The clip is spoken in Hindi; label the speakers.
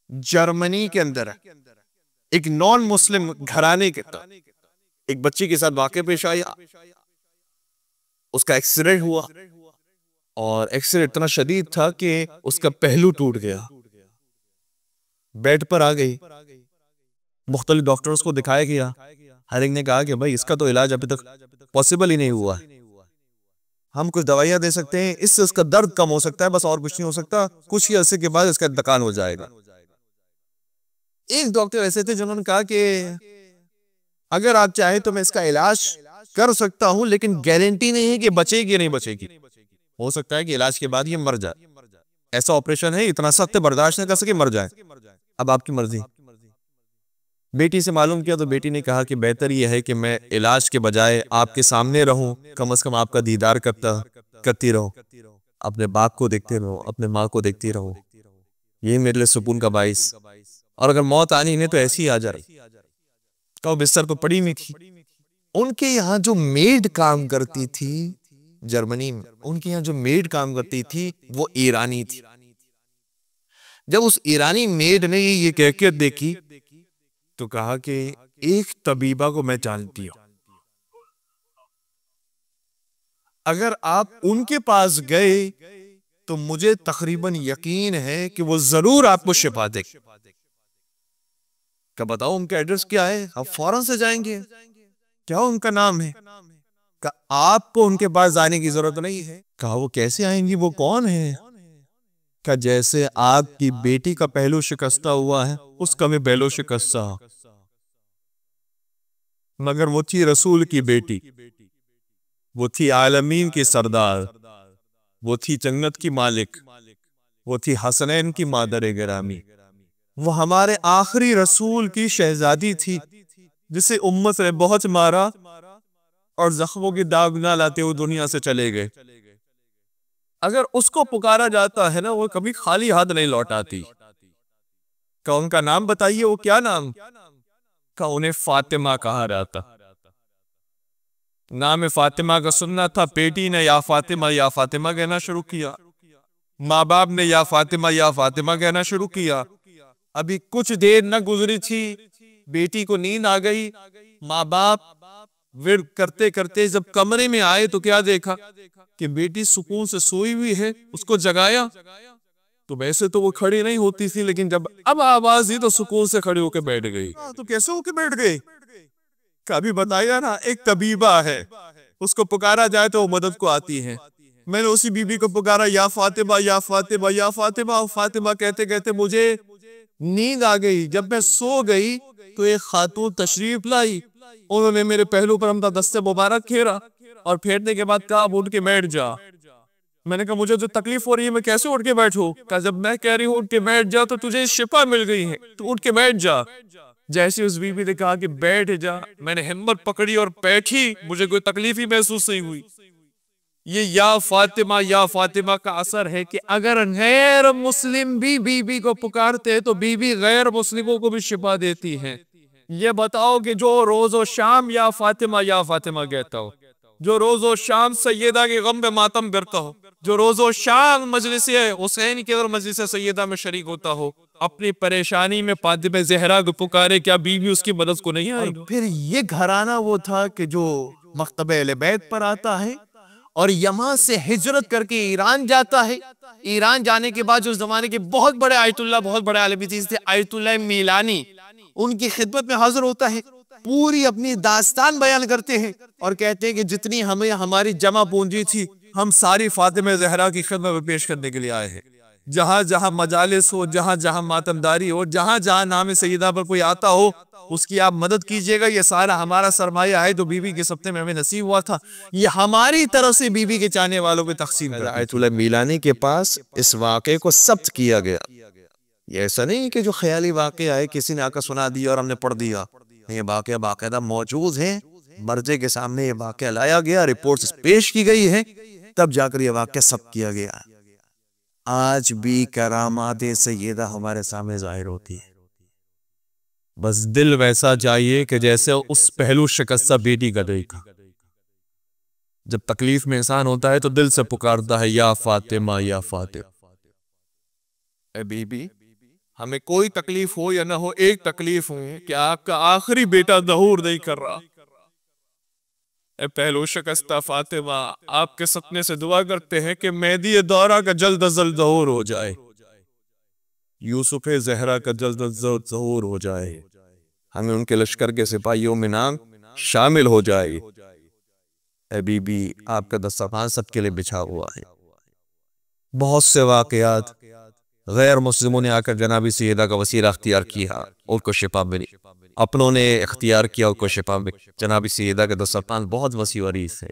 Speaker 1: जर्मनी के अंदर एक नॉन मुस्लिम घराने के अंदर एक बच्ची के साथ वाकया पेश आया। उसका एक्सीडेंट हुआ और एक्सीडेंट इतना शदीद था कि उसका पहलू टूट गया। बेड पर आ गई, मुख्तलिफ डॉक्टर्स को दिखाया गया। हर एक ने कहा कि भाई इसका तो इलाज अभी तक पॉसिबल ही नहीं हुआ है। हम कुछ दवाइयां दे सकते हैं, इससे उसका दर्द कम हो सकता है, बस और कुछ नहीं हो सकता। कुछ ही अरसे के बाद इसका इंतकाल हो जाएगा। एक डॉक्टर ऐसे थे जिन्होंने कहा कि अगर आप चाहें तो मैं इसका इलाज कर सकता हूं, लेकिन गारंटी नहीं है कि बचेगी या नहीं बचेगी। हो सकता है कि इलाज के बाद ये मर जाए। ऐसा ऑपरेशन है, इतना सख्त बर्दाश्त नहीं कर सके, मर जाए। अब आपकी मर्जी। बेटी से मालूम किया तो बेटी ने कहा कि बेहतर यह है कि मैं इलाज के बजाय आपके सामने रहूं, कम से कम आपका दीदार करती रहो, अपने बाप को देखते रहो, अपने माँ को देखती रहो। ये मेरे लिए सुकून का बाइस। और अगर मौत आनी है तो ऐसी ही आ जाए। कहो बिस्तर पर पड़ी हुई थी। उनके यहाँ जो मेड काम करती थी जर्मनी में, उनके यहाँ जो मेड काम करती थी वो ईरानी थी। जब उस ईरानी मेड ने ये कैफियत देखी तो कहा कि एक तबीबा को मैं जानती हूं, अगर आप उनके पास गए तो मुझे तकरीबन यकीन है कि वो जरूर आपको शिफा दे। क्या बताओ उनका एड्रेस क्या है? आप फौरन से जाएंगे। क्या उनका नाम है? आपको उनके पास जाने की जरूरत नहीं है। कहा वो कैसे आएंगी, वो कौन है? क्या जैसे आपकी बेटी का पहलू शिकस्ता हुआ है उसका भी पहलू शिकस्ता, मगर वो थी रसूल की बेटी, वो थी आलमीन की सरदार, वो थी जन्नत की मालिक, वो थी हसनैन की मादर गिरामी, वो हमारे आखिरी रसूल की शहजादी थी जिसे उम्मत ने बहुत मारा और जख्मों की दाग ना लाते हुए दुनिया से चले गए। अगर उसको पुकारा जाता है ना, वो कभी खाली हाथ नहीं लौटाती। का उनका नाम बताइए, वो क्या नाम? का उन्हें फातिमा कहा जाता। नाम फातिमा का सुनना था, बेटी ने या फातिमा कहना शुरू किया। माँ बाप ने या फातिमा कहना शुरू किया। अभी कुछ देर न गुजरी थी, बेटी को नींद आ गई। माँ बाप विर्द करते करते जब कमरे में आए तो क्या देखा कि बेटी सुकून से सोई हुई है। उसको जगाया तो वैसे तो वो खड़ी नहीं होती थी, लेकिन जब अब आवाज दी तो सुकून से खड़ी होकर बैठ गई। तो कैसे होकर बैठ गई? कभी बताया ना, एक तबीबा है, उसको पुकारा जाए तो वो मदद को आती है। मैंने उसी बीबी को पुकारा, या फातिमा या फातिमा या फातिमा। फातिमा कहते कहते मुझे नींद आ गई। जब मैं सो गई तो एक खातून तशरीफ लाई। उन्होंने मेरे पहलू पर हमदा दस्ते मुबारक फेरा और फेरने के बाद कहा उठ के बैठ जा। मैंने कहा मुझे जो तकलीफ हो रही है मैं कैसे उठ के बैठूं? कहा जब मैं कह रही हूँ उठ के बैठ जा तो तुझे शिफा मिल गई है, तो उठ के बैठ जा। जैसे उस बीबी ने कहा कि बैठ जा, मैंने हिम्मत पकड़ी और बैठी। मुझे कोई तकलीफ ही महसूस नहीं हुई। ये या फातिमा का असर है कि अगर गैर मुस्लिम भी बीबी को पुकारते हैं तो बीबी गैर मुस्लिमों को भी शिफा देती है। ये बताओ कि जो रोजो शाम या फातिमा कहता हो, जो रोजो शाम सैयदा के गम में मातम करता हो, जो रोजो शाम मजलिस हुसैन की और मजलिस सैयदा में शरीक होता हो, अपनी परेशानी में फातिमा ज़हरा को पुकारे, क्या बीवी उसकी मदद को नहीं आएगी? फिर ये घराना वो था कि जो मकतबे अहले बैत पर आता है और यहां से हिजरत करके ईरान जाता है। ईरान जाने के बाद जो उस जमाने के बहुत बड़े आयतुल्लाह, बहुत बड़े आलिम थे, आयतुल्लाह मिलानी, उनकी खिदमत में हाजिर होता है। पूरी अपनी दास्तान बयान करते हैं और कहते हैं कि जितनी हमें हमारी जमा पूंजी थी हम सारी फातिमा ज़हरा की खिदमत में पेश करने के लिए आए हैं। जहां जहां मजालिस हो, जहां जहां मातमदारी हो, जहां जहां नाम सैयदा पर कोई आता हो उसकी आप मदद कीजिएगा। ये सारा हमारा सरमाया है जो बीबी के सप्ते में हमें नसीब हुआ था, ये हमारी तरफ से बीबी के चाहने वालों में तकसीम। आयतुल्लाह मिलानी के पास इस वाक़े को सब्त किया गया। ये ऐसा नहीं कि जो ख्याली वाक़या है किसी ने आकर सुना दिया और हमने पढ़ दिया। ये वाक़या बाकायदा मौजूद है, मर्जे के सामने ये वाक़या लाया गया, रिपोर्ट्स पेश की गई है, तब जाकर ये वाक़या सब्त किया गया। आज भी करामात सैयदा हमारे सामने जाहिर होती है। बस दिल वैसा चाहिए कि जैसे उस पहलू शिकस्ता बेटी का देखा। जब तकलीफ में इंसान होता है तो दिल से पुकारता है या फातिमा। ए बीबी, हमें कोई तकलीफ हो या ना हो, एक तकलीफ हो कि आपका आखिरी बेटा ज़हूर नहीं कर रहा। ए पहलू शिकस्ता फातिमा, आपके सपने से दुआ करते हैं कि मेहदी दौरा का जल्द अज जल्द ज़हूर हो जाए, यूसुफ जहरा का जल्द अज जल्द ज़हूर हो जाए, हमें उनके लश्कर के सिपाहियों में नाम शामिल हो जाए। ए बीबी, आपका दस्तरखान सबके लिए बिछा हुआ है। बहुत से वाकयात गैर मुस्लिमों ने आकर जनाबी सैयदा का वसीला अख्तियार किया, उनको शिफा मिली। अपनों ने इख्तियार किया, उनको शिफा मिली। जनाबी सैयदा का दस्तरखान बहुत वसी वरीस है।